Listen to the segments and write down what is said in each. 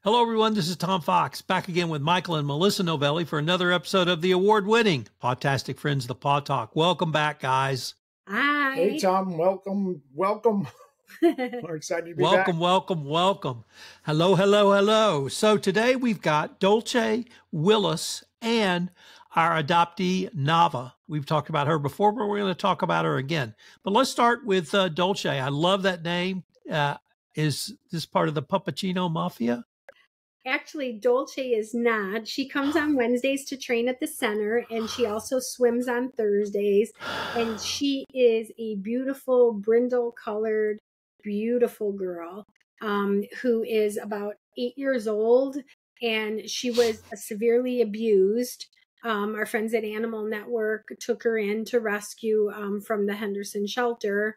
Hello, everyone. This is Tom Fox, back again with Michael and Melissa Novelli for another episode of the award-winning Pawtastic Friends, the Paw Talk. Welcome back, guys. Hi. Hey, Tom. Welcome. We're excited to be back. Welcome. Hello. So today we've got Dolce, Willis, and our adoptee, Nava. We've talked about her before, but we're going to talk about her again. But let's start with Dolce. I love that name. Is this part of the Puppuccino Mafia? Actually, Dolce is not. She comes on Wednesdays to train at the center, and she also swims on Thursdays. And she is a beautiful, brindle-colored, beautiful girl who is about 8 years old, and she was severely abused. Our friends at Animal Network took her in to rescue from the Henderson shelter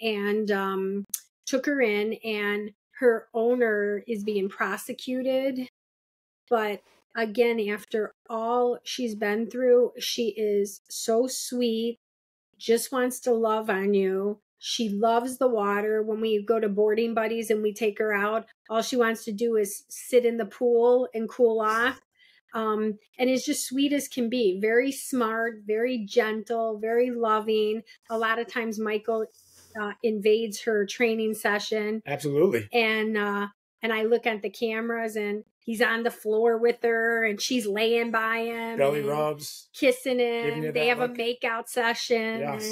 and took her in, and her owner is being prosecuted. But again, after all she's been through, she is so sweet, just wants to love on you. She loves the water. When we go to boarding buddies and we take her out, all she wants to do is sit in the pool and cool off. And is just sweet as can be. Very smart, very gentle, very loving. A lot of times Michael invades her training session. Absolutely. And I look at the cameras and he's on the floor with her and she's laying by him. Belly rubs. Kissing him. They have a makeout session. Yes.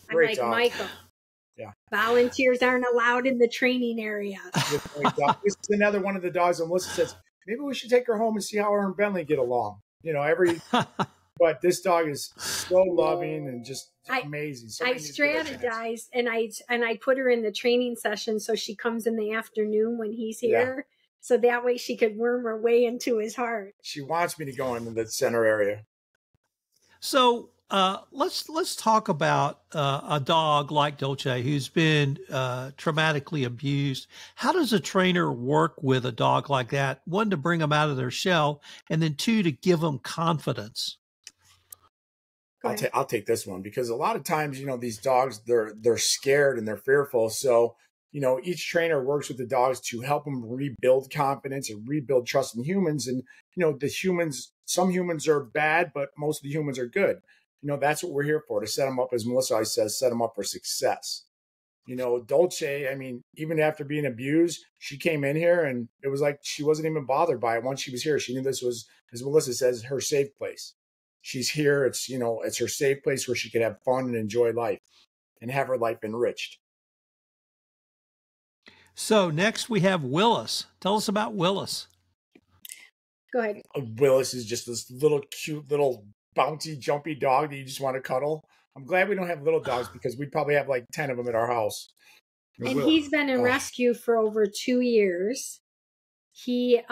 And Great I'm like, dog. Michael, yeah, volunteers aren't allowed in the training area. This is another one of the dogs that Melissa says, maybe we should take her home and see how her and Bentley get along. But this dog is so loving and just amazing. So I strategized and I put her in the training session so she comes in the afternoon when he's here. Yeah. So that way she could worm her way into his heart. She wants me to go into the center area. So let's talk about a dog like Dolce who's been traumatically abused. How does a trainer work with a dog like that? One, to bring them out of their shell, and then two, to give them confidence. I'll take this one because a lot of times, these dogs, they're scared and they're fearful. So, each trainer works with the dogs to help them rebuild confidence and rebuild trust in humans. And, some humans are bad, but most of the humans are good. That's what we're here for, to set them up, as Melissa always says, set them up for success. Dolce, even after being abused, she came in here and it was like she wasn't even bothered by it. Once she was here, she knew this was, as Melissa says, her safe place. She's here. It's, it's her safe place where she could have fun and enjoy life and have her life enriched. So next we have Willis. Tell us about Willis. Go ahead. Willis is just this little cute, little bouncy, jumpy dog that you just want to cuddle. I'm glad we don't have little dogs because we'd probably have like 10 of them at our house. And he's been in rescue for over 2 years. He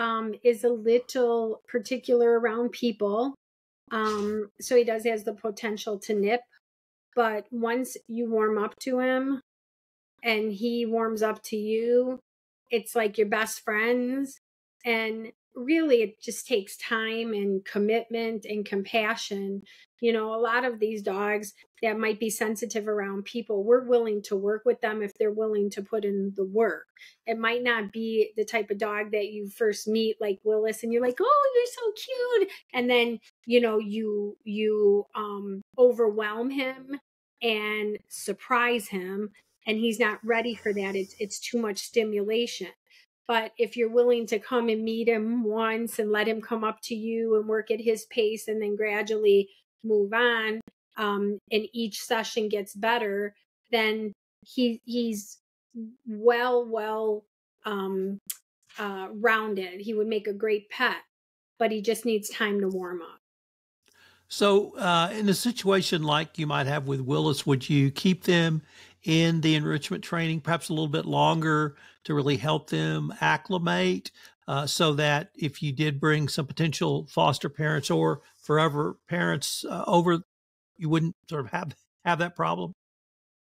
is a little particular around people. So he has the potential to nip, but once you warm up to him and he warms up to you, it's like your best friends. And really, it just takes time and commitment and compassion. A lot of these dogs that might be sensitive around people, we're willing to work with them if they're willing to put in the work. It might not be the type of dog that you first meet, like Willis, and you're like, oh, you're so cute. And then, you overwhelm him and surprise him, and he's not ready for that. It's too much stimulation. But if you're willing to come and meet him once and let him come up to you and work at his pace and then gradually move on, and each session gets better, then he's well rounded. He would make a great pet, but he just needs time to warm up. So in a situation like you might have with Willis, would you keep them in the enrichment training perhaps a little bit longer to really help them acclimate so that if you did bring some potential foster parents or forever parents over, you wouldn't sort of have that problem?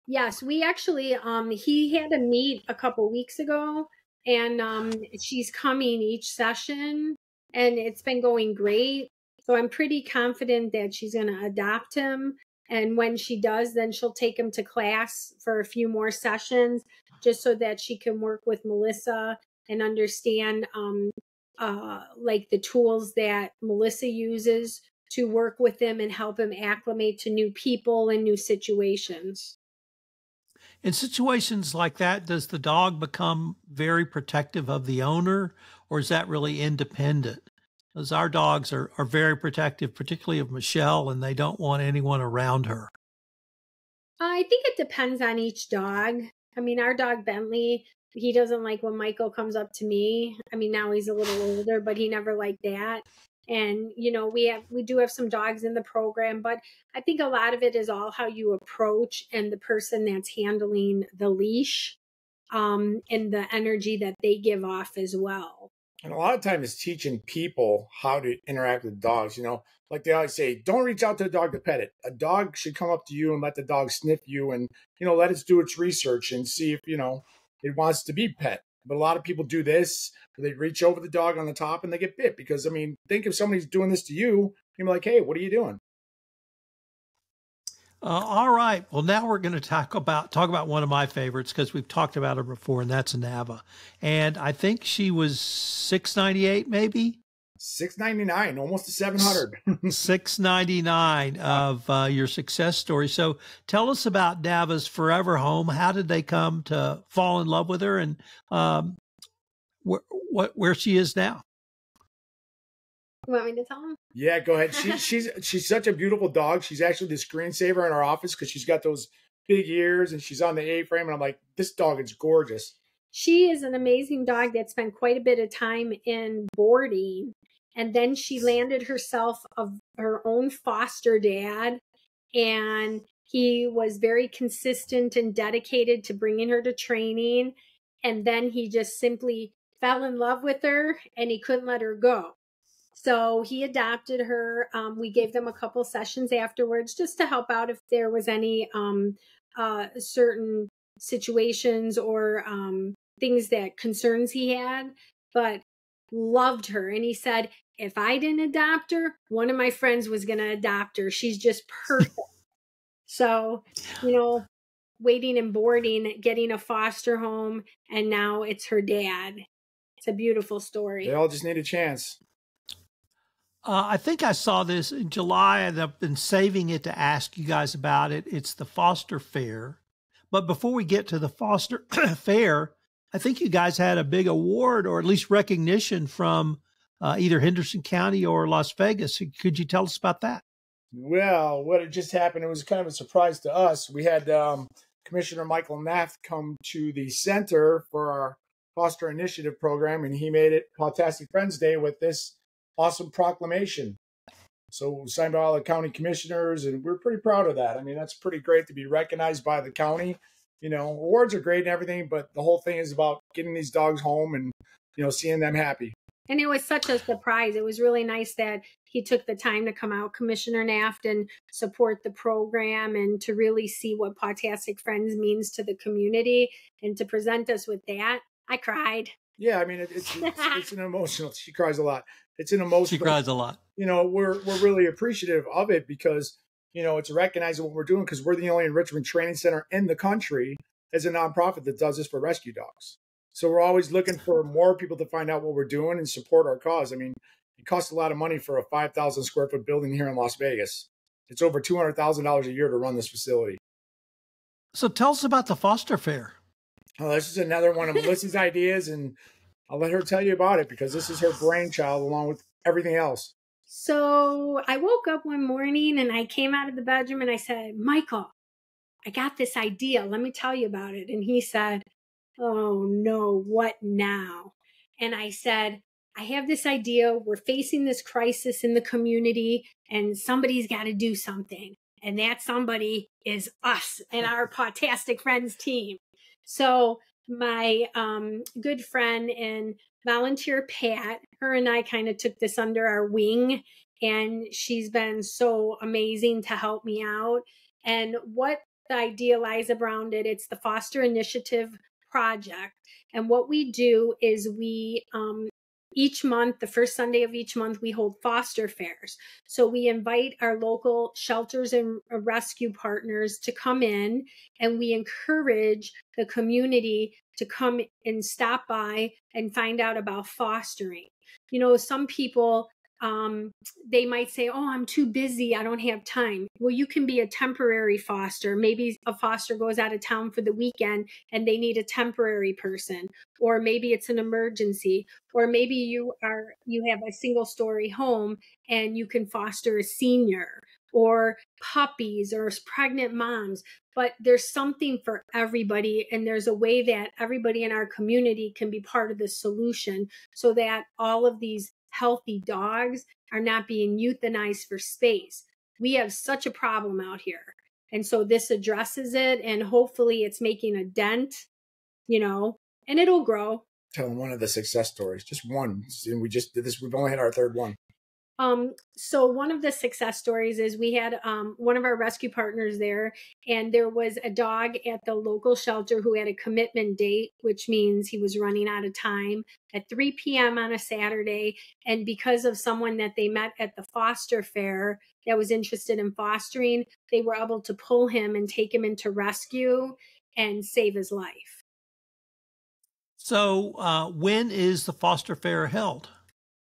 Yes, we actually, he had a meet a couple weeks ago, and she's coming each session, and it's been going great. So I'm pretty confident that she's going to adopt him. And when she does, then she'll take him to class for a few more sessions, just so that she can work with Melissa and understand like the tools that Melissa uses to work with him and help him acclimate to new people and new situations. In situations like that, does the dog become very protective of the owner, or is that really independent? Because our dogs are very protective, particularly of Michelle, and they don't want anyone around her. I think it depends on each dog. I mean, our dog Bentley, he doesn't like when Michael comes up to me. I mean, now he's a little older, but he never liked that. And, you know, we do have some dogs in the program, but I think a lot of it is all how you approach and the person that's handling the leash, and the energy that they give off as well. And a lot of times it's teaching people how to interact with dogs. You know, like they always say, don't reach out to a dog to pet it. A dog should come up to you and let the dog sniff you and, you know, let it do its research and see if, you know, it wants to be pet. But a lot of people do this, where they reach over the dog on the top and they get bit. Because, I mean, think if somebody's doing this to you, you're like, hey, what are you doing? All right. Well, now we're going to talk about one of my favorites, because we've talked about her before, and that's Nava. And I think she was $6.98, maybe $6.99, almost to $700. $6.99 of your success story. So tell us about Nava's forever home. How did they come to fall in love with her, and where she is now? You want me to tell him? Yeah, go ahead. She's such a beautiful dog. She's actually the screensaver in our office because she's got those big ears and she's on the A-frame. And I'm like, this dog is gorgeous. She is an amazing dog that spent quite a bit of time in boarding. And then she landed herself her own foster dad. And he was very consistent and dedicated to bringing her to training. And then he just simply fell in love with her and he couldn't let her go. So he adopted her. We gave them a couple sessions afterwards just to help out if there was any certain situations or things that concerns he had, but loved her. And he said, if I didn't adopt her, one of my friends was going to adopt her. She's just perfect. So, you know, waiting and boarding, getting a foster home, and now it's her dad. It's a beautiful story. They all just need a chance. I think I saw this in July, and I've been saving it to ask you guys about it. It's the Foster Fair. But before we get to the Foster Fair, I think you guys had a big award, or at least recognition, from either Henderson County or Las Vegas. Could you tell us about that? Well, what had just happened, it was kind of a surprise to us. We had Commissioner Michael and Melissa come to the center for our Foster Initiative program, and he made it Pawtastic Friends Day with this awesome proclamation. So signed by all the county commissioners, and we're pretty proud of that. I mean, that's pretty great to be recognized by the county. You know, awards are great and everything, but the whole thing is about getting these dogs home and, you know, seeing them happy. And it was such a surprise. It was really nice that he took the time to come out, Commissioner Naft, and support the program and to really see what Pawtastic Friends means to the community and to present us with that. I cried. Yeah, I mean, it's an emotional. She cries a lot. It's an emotional. She cries a lot. You know, we're really appreciative of it because, you know, it's recognizing what we're doing, because we're the only enrichment training center in the country as a nonprofit that does this for rescue dogs. So we're always looking for more people to find out what we're doing and support our cause. I mean, it costs a lot of money for a 5,000 square foot building here in Las Vegas. It's over $200,000 a year to run this facility. So tell us about the Foster Fair. Oh, this is another one of Melissa's ideas, and I'll let her tell you about it because this is her brainchild along with everything else. So I woke up one morning and I came out of the bedroom and I said, Michael, I got this idea. Let me tell you about it. And he said, oh no, what now? And I said, I have this idea. We're facing this crisis in the community and somebody's got to do something. And that somebody is us and our Pawtastic Friends team. So my good friend and volunteer Pat, her and I kind of took this under our wing, and she's been so amazing to help me out. And what the idea lies around it, it's the Foster Initiative Project. And what we do is we each month, the first Sunday of each month, we hold foster fairs. So we invite our local shelters and rescue partners to come in, and we encourage the community to come and stop by and find out about fostering. You know, some people, they might say, oh, I'm too busy, I don't have time. Well, you can be a temporary foster. Maybe a foster goes out of town for the weekend and they need a temporary person, or maybe it's an emergency, or maybe you have a single story home and you can foster a senior, or puppies, or pregnant moms. But there's something for everybody, and there's a way that everybody in our community can be part of the solution, so that all of these healthy dogs are not being euthanized for space. We have such a problem out here. And so this addresses it, and hopefully it's making a dent, you know, and it'll grow. Telling one of the success stories, just one. And we just did this. We've only had our third one. So one of the success stories is we had one of our rescue partners there, and there was a dog at the local shelter who had a commitment date, which means he was running out of time, at 3 p.m. on a Saturday. And because of someone that they met at the foster fair that was interested in fostering, they were able to pull him and take him into rescue and save his life. So when is the foster fair held?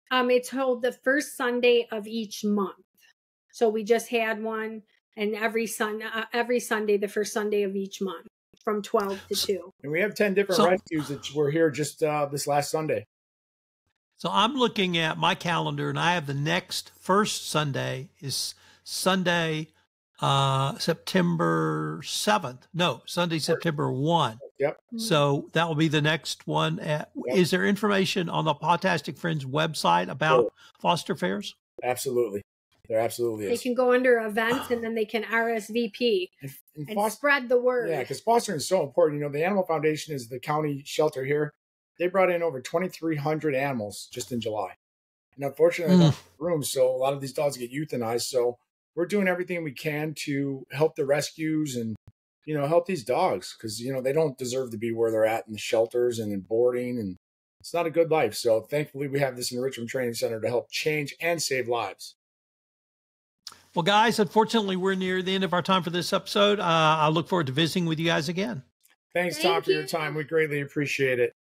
It's held the first Sunday of each month. So we just had one, and every Sunday, the first Sunday of each month, from 12 to 2. And we have 10 different rescues that were here just this last Sunday. So I'm looking at my calendar, and I have the next first Sunday is Sunday, September 7th. No, Sunday, September 1. Yep. So that will be the next one. Is there information on the Pawtastic Friends website about foster fairs? Absolutely. There absolutely is. They can go under events, and then they can RSVP and spread the word. Yeah, because fostering is so important. You know, the Animal Foundation is the county shelter here. They brought in over 2,300 animals just in July. And unfortunately, not room, so a lot of these dogs get euthanized. So we're doing everything we can to help the rescues and, you know, help these dogs, because, you know, they don't deserve to be where they're at in the shelters and in boarding, and it's not a good life. So thankfully we have this enrichment training center to help change and save lives. Well, guys, unfortunately, we're near the end of our time for this episode. I look forward to visiting with you guys again. Thanks, Tom, for your time. We greatly appreciate it.